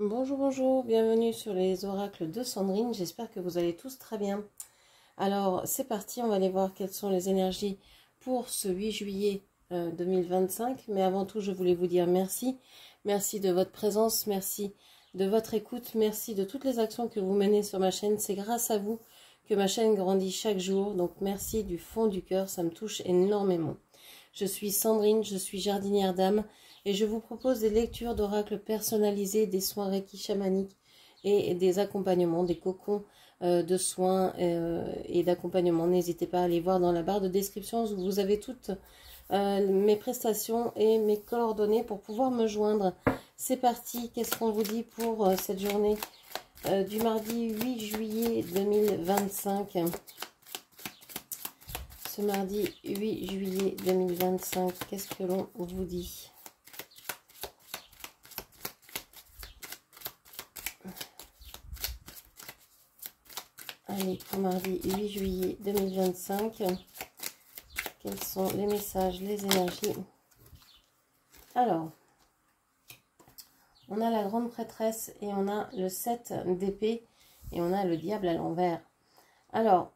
Bonjour, bonjour, bienvenue sur les oracles de Sandrine, j'espère que vous allez tous très bien. Alors c'est parti, on va aller voir quelles sont les énergies pour ce 8 juillet 2025. Mais avant tout, je voulais vous dire merci. Merci de votre présence, merci de votre écoute, merci de toutes les actions que vous menez sur ma chaîne. C'est grâce à vous que ma chaîne grandit chaque jour, donc merci du fond du cœur, ça me touche énormément. Je suis Sandrine, je suis jardinière d'âme et je vous propose des lectures d'oracles personnalisés, des soins Reiki chamaniques et des accompagnements, des cocons de soins et d'accompagnement. N'hésitez pas à aller voir dans la barre de description où vous avez toutes mes prestations et mes coordonnées pour pouvoir me joindre. C'est parti, qu'est-ce qu'on vous dit pour cette journée du mardi 8 juillet 2025 ? Ce mardi 8 juillet 2025, qu'est-ce que l'on vous dit? Allez, pour mardi 8 juillet 2025, quels sont les messages, les énergies? Alors, on a la grande prêtresse et on a le 7 d'épée et on a le diable à l'envers. Alors,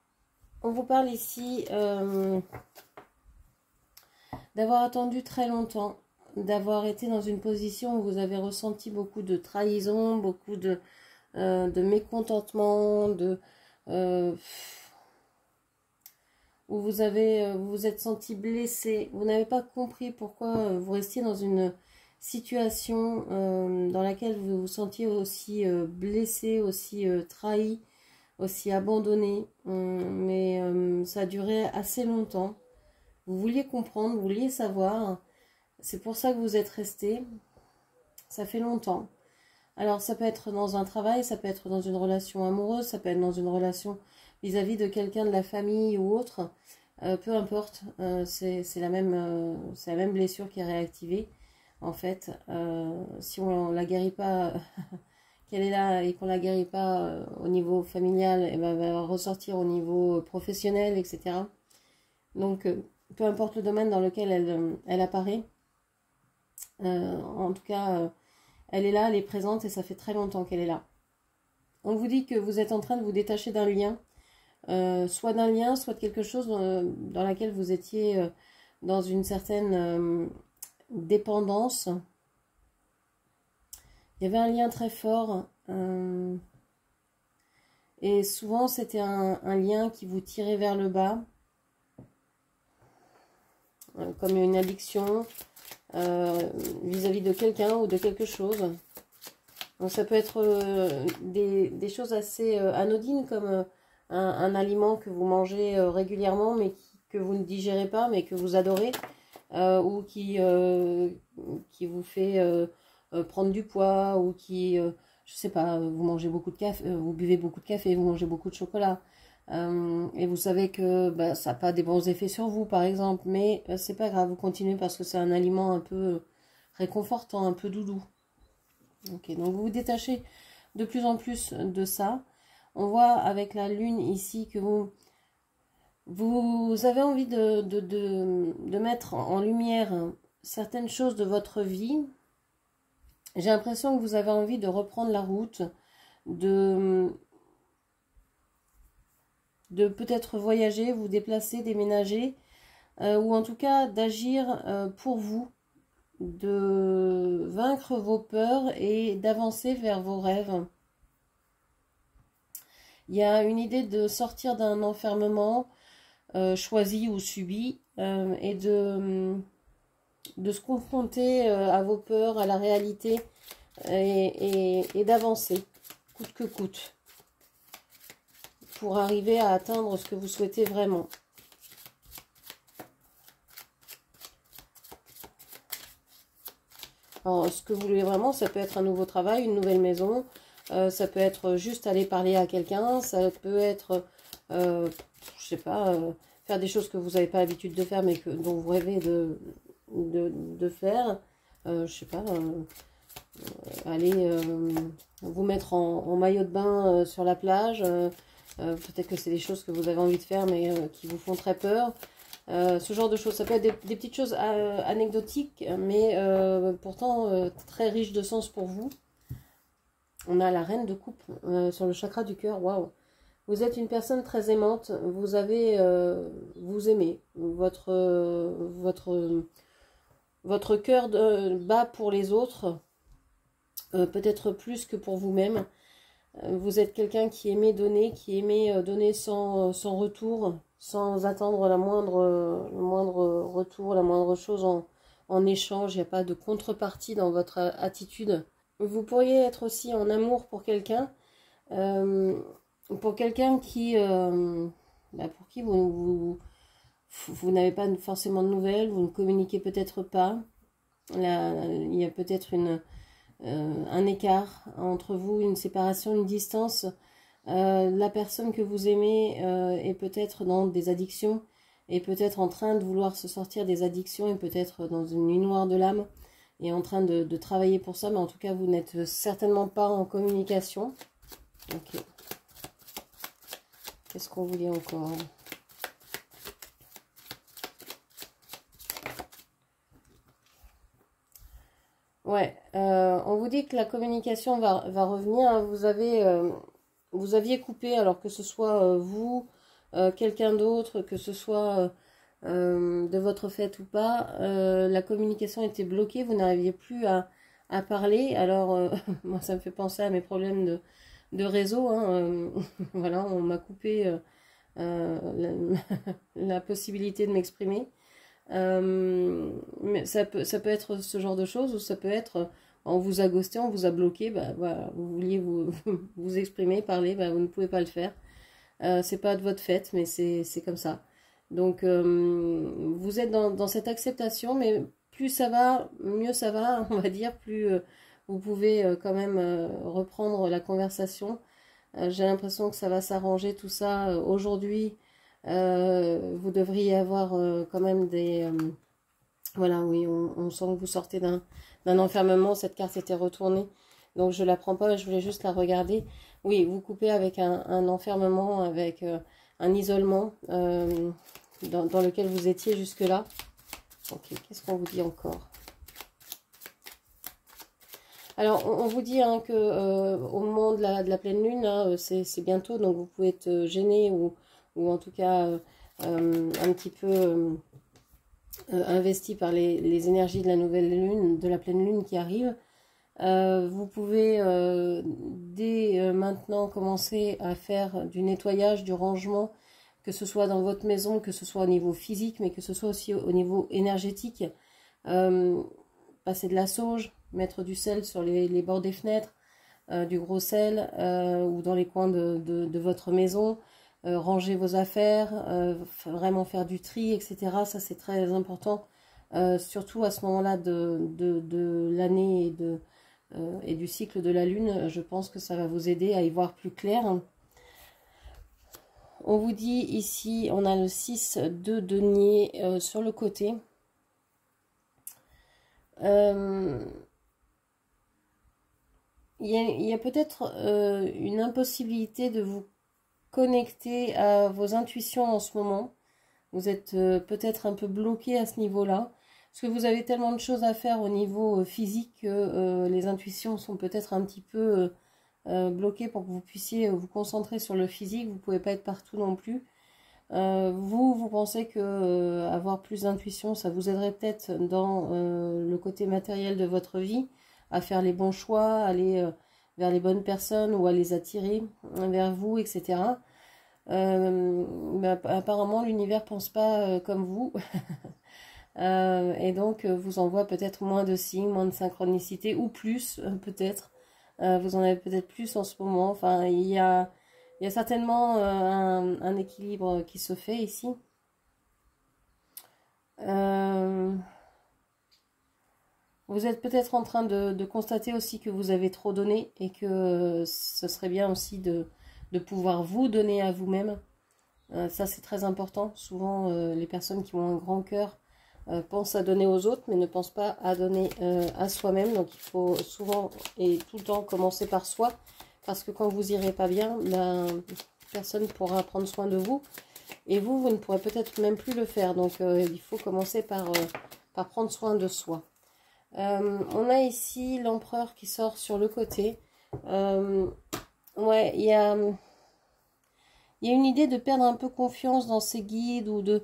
on vous parle ici d'avoir attendu très longtemps, d'avoir été dans une position où vous avez ressenti beaucoup de trahison, beaucoup de mécontentement, où vous vous êtes senti blessé. Vous n'avez pas compris pourquoi vous restiez dans une situation dans laquelle vous vous sentiez aussi blessé, aussi trahi, aussi abandonné, mais ça a duré assez longtemps. Vous vouliez comprendre, vous vouliez savoir, c'est pour ça que vous êtes resté. Ça fait longtemps. Alors ça peut être dans un travail, ça peut être dans une relation amoureuse, ça peut être dans une relation vis-à-vis de quelqu'un de la famille ou autre, peu importe, c'est la même blessure qui est réactivée en fait. Si on ne la guérit pas qu'elle est là et qu'on ne la guérit pas au niveau familial, et ben, elle va ressortir au niveau professionnel, etc. Donc, peu importe le domaine dans lequel elle apparaît, en tout cas, elle est là, elle est présente et ça fait très longtemps qu'elle est là. On vous dit que vous êtes en train de vous détacher d'un lien, soit d'un lien, soit de quelque chose dans laquelle vous étiez dans une certaine dépendance. Il y avait un lien très fort et souvent c'était un lien qui vous tirait vers le bas, comme une addiction vis-à-vis de quelqu'un ou de quelque chose. Donc ça peut être des choses assez anodines comme un aliment que vous mangez régulièrement mais que vous ne digérez pas mais que vous adorez ou qui vous fait prendre du poids ou qui, je sais pas, vous mangez beaucoup de café, vous buvez beaucoup de café, vous mangez beaucoup de chocolat et vous savez que bah, ça n'a pas des bons effets sur vous par exemple, mais c'est pas grave, vous continuez parce que c'est un aliment un peu réconfortant, un peu doudou. Ok, donc vous vous détachez de plus en plus de ça. On voit avec la lune ici que vous avez envie de mettre en lumière certaines choses de votre vie. J'ai l'impression que vous avez envie de reprendre la route, de peut-être voyager, vous déplacer, déménager, ou en tout cas d'agir pour vous, de vaincre vos peurs et d'avancer vers vos rêves. Il y a une idée de sortir d'un enfermement choisi ou subi et de se confronter à vos peurs, à la réalité et d'avancer coûte que coûte pour arriver à atteindre ce que vous souhaitez vraiment. Alors, ce que vous voulez vraiment, ça peut être un nouveau travail, une nouvelle maison, ça peut être juste aller parler à quelqu'un, ça peut être, je sais pas, faire des choses que vous n'avez pas l'habitude de faire, mais dont vous rêvez de faire, je sais pas, aller vous mettre en maillot de bain sur la plage, peut-être que c'est des choses que vous avez envie de faire, mais qui vous font très peur. Ce genre de choses, ça peut être des petites choses anecdotiques, mais pourtant très riches de sens pour vous. On a la reine de coupe sur le chakra du cœur. Waouh! Vous êtes une personne très aimante. Vous avez, vous aimez. Votre cœur bat pour les autres, peut-être plus que pour vous-même. Vous êtes quelqu'un qui aimait donner, donner sans retour, sans attendre le moindre retour, la moindre chose en échange. Il n'y a pas de contrepartie dans votre attitude. Vous pourriez être aussi en amour pour quelqu'un qui, pour qui vous n'avez pas forcément de nouvelles, vous ne communiquez peut-être pas. Là, il y a peut-être un écart entre vous, une séparation, une distance. La personne que vous aimez est peut-être dans des addictions, est peut-être en train de vouloir se sortir des addictions, et peut-être dans une nuit noire de l'âme, et en train de travailler pour ça, mais en tout cas vous n'êtes certainement pas en communication. Ok. Qu'est-ce qu'on voulait encore? Ouais, on vous dit que la communication va revenir. Vous aviez coupé, alors que ce soit vous, quelqu'un d'autre, que ce soit de votre fait ou pas, la communication était bloquée, vous n'arriviez plus à parler. Alors, moi, ça me fait penser à mes problèmes de réseau. Hein, voilà, on m'a coupé la possibilité de m'exprimer. Mais ça peut être ce genre de choses, ou ça peut être on vous a ghosté, on vous a bloqué, bah voilà, vous vouliez vous exprimer, parler, bah vous ne pouvez pas le faire. C'est pas de votre fait, mais c'est comme ça. Donc vous êtes dans cette acceptation, mais plus ça va, mieux ça va, on va dire, plus vous pouvez quand même reprendre la conversation. J'ai l'impression que ça va s'arranger tout ça aujourd'hui. Vous devriez avoir quand même des... voilà, oui, on sent que vous sortez d'un enfermement. Cette carte était retournée, donc je la prends pas, je voulais juste la regarder. Oui, vous coupez avec un enfermement, avec un isolement dans lequel vous étiez jusque-là. Ok, qu'est-ce qu'on vous dit encore? Alors, on vous dit hein, que au moment de la pleine lune, hein, c'est bientôt, donc vous pouvez être gêné ou en tout cas un petit peu investi par les énergies de la nouvelle lune, de la pleine lune qui arrive. Vous pouvez dès maintenant commencer à faire du nettoyage, du rangement, que ce soit dans votre maison, que ce soit au niveau physique, mais que ce soit aussi au niveau énergétique. Passer de la sauge, mettre du sel sur les bords des fenêtres, du gros sel, ou dans les coins de votre maison, ranger vos affaires, vraiment faire du tri, etc. Ça c'est très important, surtout à ce moment-là de l'année et du cycle de la lune. Je pense que ça va vous aider à y voir plus clair. On vous dit ici, on a le 6 de denier sur le côté. Il y a peut-être une impossibilité de vous connecter à vos intuitions en ce moment. Vous êtes peut-être un peu bloqué à ce niveau-là, parce que vous avez tellement de choses à faire au niveau physique que les intuitions sont peut-être un petit peu bloquées pour que vous puissiez vous concentrer sur le physique. Vous ne pouvez pas être partout non plus. Vous pensez que avoir plus d'intuition, ça vous aiderait peut-être dans le côté matériel de votre vie, à faire les bons choix, aller vers les bonnes personnes ou à les attirer vers vous, etc. Mais apparemment, l'univers pense pas comme vous. Et donc, vous envoie peut-être moins de signes, moins de synchronicité, ou plus, peut-être. Vous en avez peut-être plus en ce moment. Enfin, il y a certainement un équilibre qui se fait ici. Vous êtes peut-être en train de constater aussi que vous avez trop donné et que ce serait bien aussi de pouvoir vous donner à vous-même. Ça, c'est très important. Souvent, les personnes qui ont un grand cœur pensent à donner aux autres, mais ne pensent pas à donner à soi-même. Donc, il faut souvent et tout le temps commencer par soi. Parce que quand vous irez pas bien, ben, personne ne pourra prendre soin de vous. Et vous ne pourrez peut-être même plus le faire. Donc, il faut commencer par prendre soin de soi. On a ici l'empereur qui sort sur le côté. Euh, ouais, il y a une idée de perdre un peu confiance dans ses guides ou de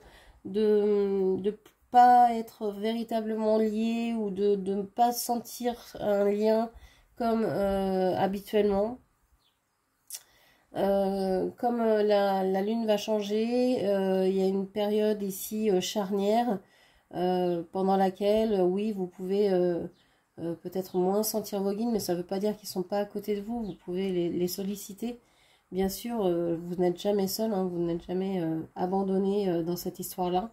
pas être véritablement lié ou de ne pas sentir un lien comme habituellement. Comme la lune va changer, il y a une période ici charnière pendant laquelle, oui, vous pouvez peut-être moins sentir vos guides, mais ça ne veut pas dire qu'ils ne sont pas à côté de vous. Vous pouvez les solliciter. Bien sûr, vous n'êtes jamais seul, hein, vous n'êtes jamais abandonné dans cette histoire-là.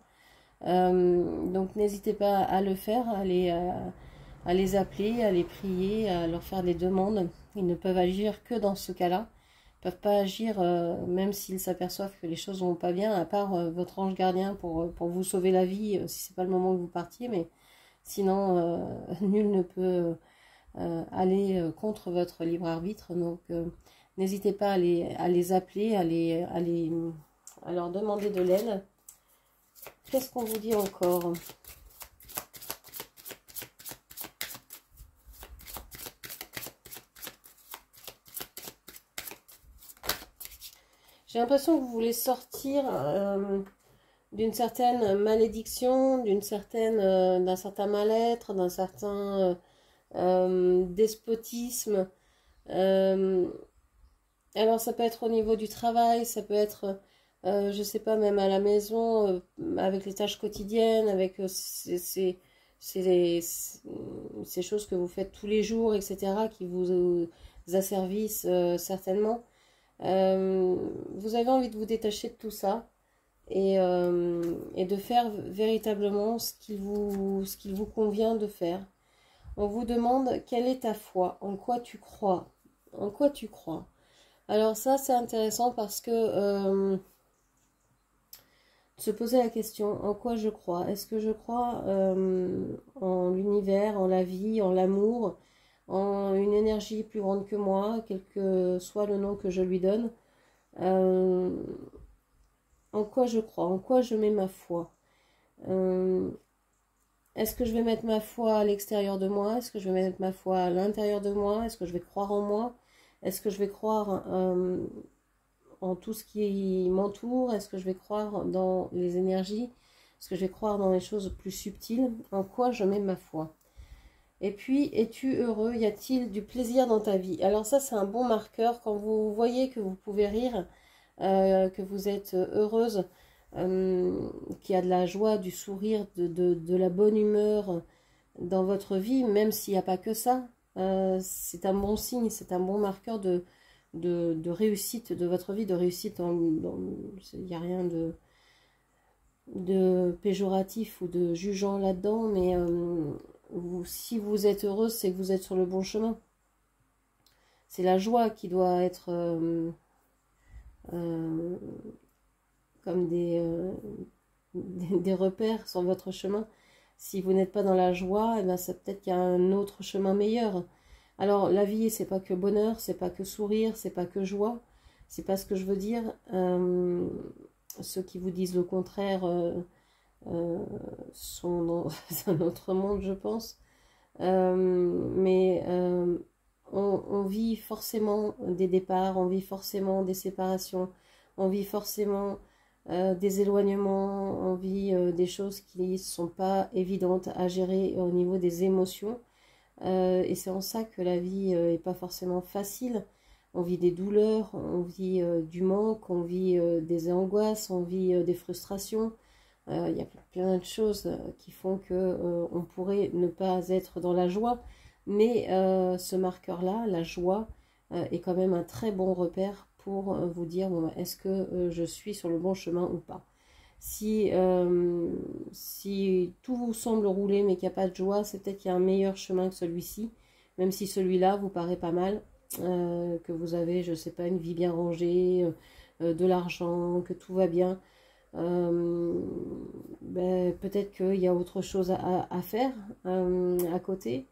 Donc n'hésitez pas à le faire, à les appeler, à les prier, à leur faire des demandes. Ils ne peuvent agir que dans ce cas-là. Ils ne peuvent pas agir même s'ils s'aperçoivent que les choses ne vont pas bien, à part votre ange gardien pour vous sauver la vie si c'est pas le moment que vous partiez, mais sinon nul ne peut aller contre votre libre arbitre. Donc n'hésitez pas à les appeler, à leur demander de l'aide. Qu'est-ce qu'on vous dit encore? J'ai l'impression que vous voulez sortir d'une certaine malédiction, d'un certain mal-être, d'un certain despotisme. Alors ça peut être au niveau du travail, ça peut être, je sais pas, même à la maison, avec les tâches quotidiennes, avec ces choses que vous faites tous les jours, etc., qui vous asservissent certainement. Vous avez envie de vous détacher de tout ça et de faire véritablement ce qu'il vous convient de faire. On vous demande quelle est ta foi, en quoi tu crois, en quoi tu crois. Alors ça c'est intéressant parce que se poser la question en quoi je crois. Est-ce que je crois en l'univers, en la vie, en l'amour, en une énergie plus grande que moi, quel que soit le nom que je lui donne. En quoi je crois, en quoi je mets ma foi. Est-ce que je vais mettre ma foi à l'extérieur de moi? Est-ce que je vais mettre ma foi à l'intérieur de moi? Est-ce que je vais croire en moi? Est-ce que je vais croire en tout ce qui m'entoure? Est-ce que je vais croire dans les énergies? Est-ce que je vais croire dans les choses plus subtiles? En quoi je mets ma foi? Et puis, es-tu heureux? Y a-t-il du plaisir dans ta vie? Alors ça, c'est un bon marqueur. Quand vous voyez que vous pouvez rire, que vous êtes heureuse, qu'il y a de la joie, du sourire, de la bonne humeur dans votre vie, même s'il n'y a pas que ça, c'est un bon signe, c'est un bon marqueur de réussite de votre vie, de réussite. Il n'y a rien de péjoratif ou de jugeant là-dedans, mais si vous êtes heureuse, c'est que vous êtes sur le bon chemin. C'est la joie qui doit être comme des repères sur votre chemin. Si vous n'êtes pas dans la joie, eh ben, c'est peut-être qu'il y a un autre chemin meilleur. Alors la vie, c'est pas que bonheur, c'est pas que sourire, c'est pas que joie. C'est pas ce que je veux dire. Ceux qui vous disent le contraire sont dans un autre monde, je pense. Mais on vit forcément des départs, on vit forcément des séparations, on vit forcément des éloignements, on vit des choses qui ne sont pas évidentes à gérer au niveau des émotions. Et c'est en ça que la vie n'est pas forcément facile. On vit des douleurs, on vit du manque, on vit des angoisses, on vit des frustrations. Il y a plein de choses qui font que on pourrait ne pas être dans la joie, mais ce marqueur-là, la joie, est quand même un très bon repère pour vous dire bon, est-ce que je suis sur le bon chemin ou pas. Si tout vous semble rouler mais qu'il n'y a pas de joie, c'est peut-être qu'il y a un meilleur chemin que celui-ci, même si celui-là vous paraît pas mal, que vous avez, je sais pas, une vie bien rangée, de l'argent, que tout va bien. Peut-être qu'il y a autre chose à faire à côté.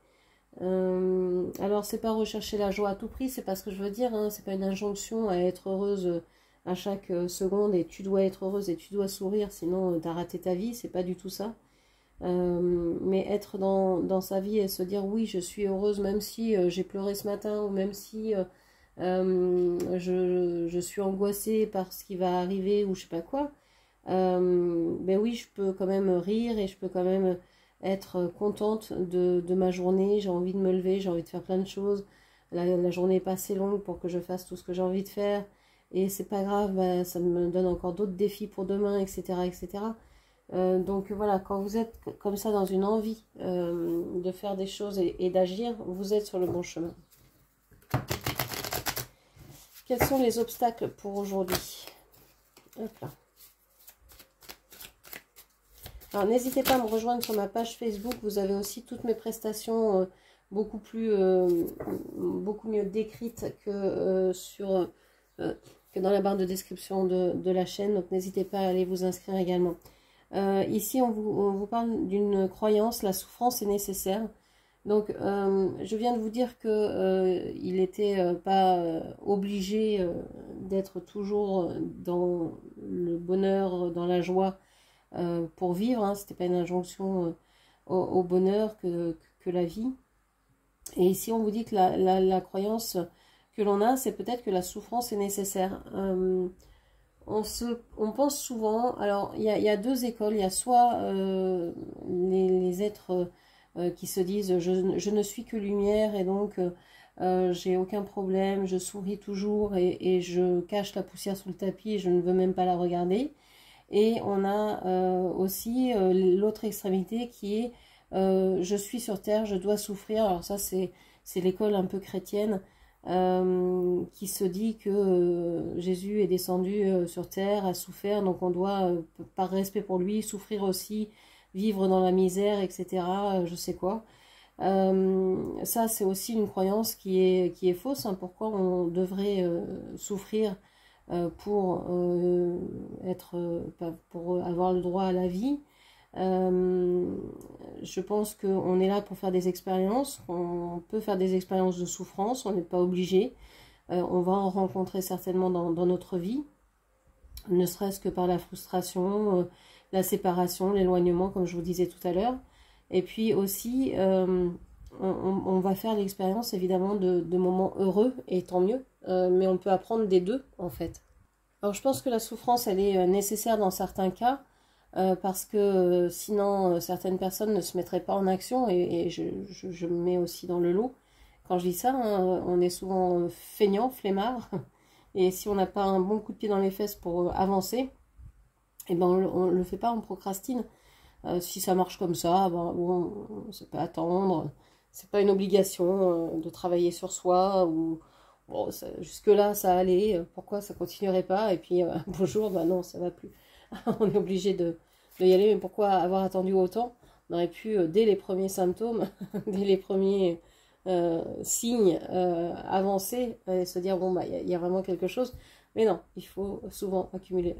Alors c'est pas rechercher la joie à tout prix, c'est pas ce que je veux dire, hein, c'est pas une injonction à être heureuse à chaque seconde et tu dois être heureuse et tu dois sourire sinon t'as raté ta vie, c'est pas du tout ça. Mais être dans sa vie et se dire oui, je suis heureuse même si j'ai pleuré ce matin ou même si je suis angoissée par ce qui va arriver ou je sais pas quoi. Ben oui, je peux quand même rire et je peux quand même être contente de ma journée. J'ai envie de me lever, j'ai envie de faire plein de choses. La journée est pas assez longue pour que je fasse tout ce que j'ai envie de faire. Et c'est pas grave, ben, ça me donne encore d'autres défis pour demain, etc., etc. Donc voilà, quand vous êtes comme ça dans une envie de faire des choses et d'agir, vous êtes sur le bon chemin. Quels sont les obstacles pour aujourd'hui? Hop là. Alors n'hésitez pas à me rejoindre sur ma page Facebook, vous avez aussi toutes mes prestations beaucoup mieux décrites que que dans la barre de description de la chaîne, donc n'hésitez pas à aller vous inscrire également. Ici on vous parle d'une croyance, la souffrance est nécessaire. Donc je viens de vous dire que il n'était pas obligé d'être toujours dans le bonheur, dans la joie, pour vivre, hein. C'était pas une injonction au bonheur que la vie. Et ici on vous dit que la croyance que l'on a, c'est peut-être que la souffrance est nécessaire. On pense souvent, alors il y a deux écoles, il y a soit les êtres qui se disent je ne suis que lumière et donc j'ai aucun problème, je souris toujours et je cache la poussière sous le tapis et je ne veux même pas la regarder. Et on a aussi l'autre extrémité qui est je suis sur terre, je dois souffrir. Alors ça c'est l'école un peu chrétienne qui se dit que Jésus est descendu sur terre, a souffert, donc on doit, par respect pour lui, souffrir aussi, vivre dans la misère, etc. Je sais quoi. Ça c'est aussi une croyance qui est fausse, hein. Pourquoi on devrait souffrir pour avoir le droit à la vie? Je pense qu'on est là pour faire des expériences, on peut faire des expériences de souffrance, on n'est pas obligé, on va en rencontrer certainement dans notre vie, ne serait-ce que par la frustration, la séparation, l'éloignement, comme je vous disais tout à l'heure. Et puis aussi, on va faire l'expérience évidemment de moments heureux, et tant mieux, mais on peut apprendre des deux en fait. Alors je pense que la souffrance, elle est nécessaire dans certains cas, parce que sinon certaines personnes ne se mettraient pas en action, et je me mets aussi dans le lot. Quand je dis ça, hein, on est souvent feignant, flemmard, et si on n'a pas un bon coup de pied dans les fesses pour avancer, eh ben on le fait pas, on procrastine. Si ça marche comme ça, ben, bon, ça peut attendre, c'est pas une obligation de travailler sur soi, ou bon, jusque-là ça allait, pourquoi ça continuerait pas, et puis un beau jour, ben non, ça va plus. On est obligé de y aller, mais pourquoi avoir attendu autant? On aurait pu, dès les premiers symptômes, dès les premiers signes, avancer et se dire, bon, bah, il y a vraiment quelque chose. Mais non, il faut souvent accumuler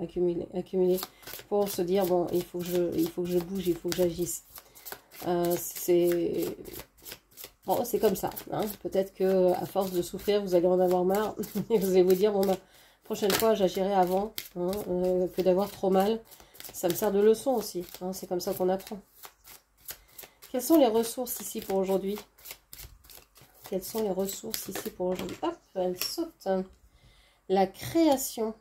pour se dire, bon, il faut que je bouge, il faut que j'agisse. Bon, c'est comme ça, hein. Peut-être que à force de souffrir, vous allez en avoir marre et vous allez vous dire, bon, bah, prochaine fois, j'agirai avant, hein, que d'avoir trop mal. Ça me sert de leçon aussi, hein, c'est comme ça qu'on apprend. Quelles sont les ressources ici pour aujourd'hui? Quelles sont les ressources ici pour aujourd'hui? Hop, elle saute. La création.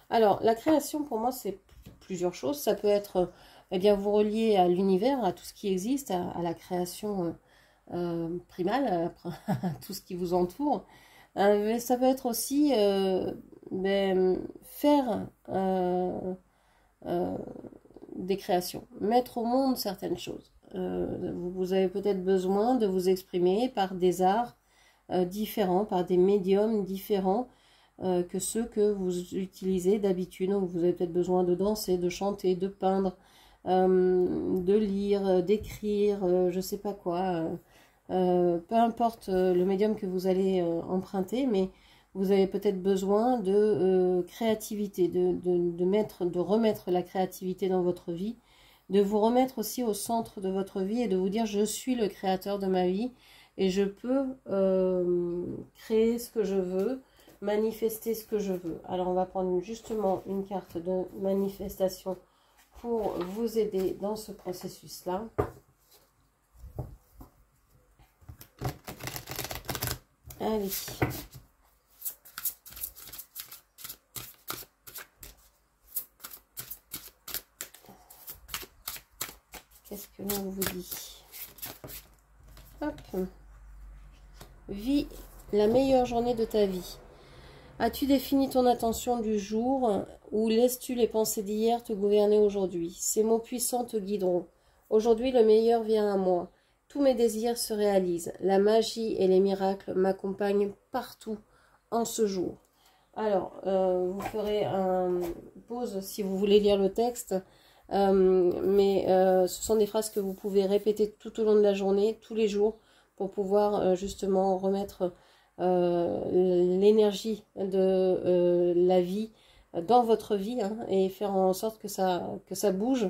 Alors, la création, pour moi, c'est plusieurs choses. Ça peut être, eh bien, vous relier à l'univers, à tout ce qui existe, à la création primale, à tout ce qui vous entoure. Mais ça peut être aussi faire des créations, mettre au monde certaines choses. Vous avez peut-être besoin de vous exprimer par des arts différents, par des médiums différents que ceux que vous utilisez d'habitude. Vous avez peut-être besoin de danser, de chanter, de peindre, de lire, d'écrire, je sais pas quoi. Peu importe le médium que vous allez emprunter, mais vous avez peut-être besoin de créativité, de remettre la créativité dans votre vie, de vous remettre aussi au centre de votre vie et de vous dire je suis le créateur de ma vie et je peux créer ce que je veux, manifester ce que je veux. Alors on va prendre justement une carte de manifestation pour vous aider dans ce processus-là. Allez. Qu'est-ce que l'on vous dit? Hop. Vis la meilleure journée de ta vie. As-tu défini ton attention du jour ou laisses-tu les pensées d'hier te gouverner aujourd'hui? Ces mots puissants te guideront. Aujourd'hui, le meilleur vient à moi. Tous mes désirs se réalisent. La magie et les miracles m'accompagnent partout en ce jour. Alors, vous ferez une pause si vous voulez lire le texte. Ce sont des phrases que vous pouvez répéter tout au long de la journée, tous les jours, pour pouvoir justement remettre l'énergie de la vie dans votre vie, hein, et faire en sorte que ça bouge,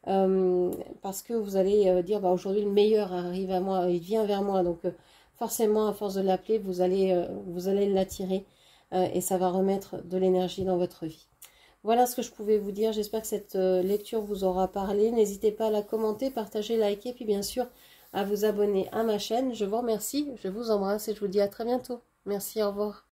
parce que vous allez dire bah, aujourd'hui le meilleur arrive à moi, il vient vers moi, donc forcément à force de l'appeler vous allez l'attirer, et ça va remettre de l'énergie dans votre vie. Voilà ce que je pouvais vous dire. J'espère que cette lecture vous aura parlé. N'hésitez pas à la commenter, partager, liker, puis bien sûr à vous abonner à ma chaîne. Je vous remercie, je vous embrasse et je vous dis à très bientôt. Merci, au revoir.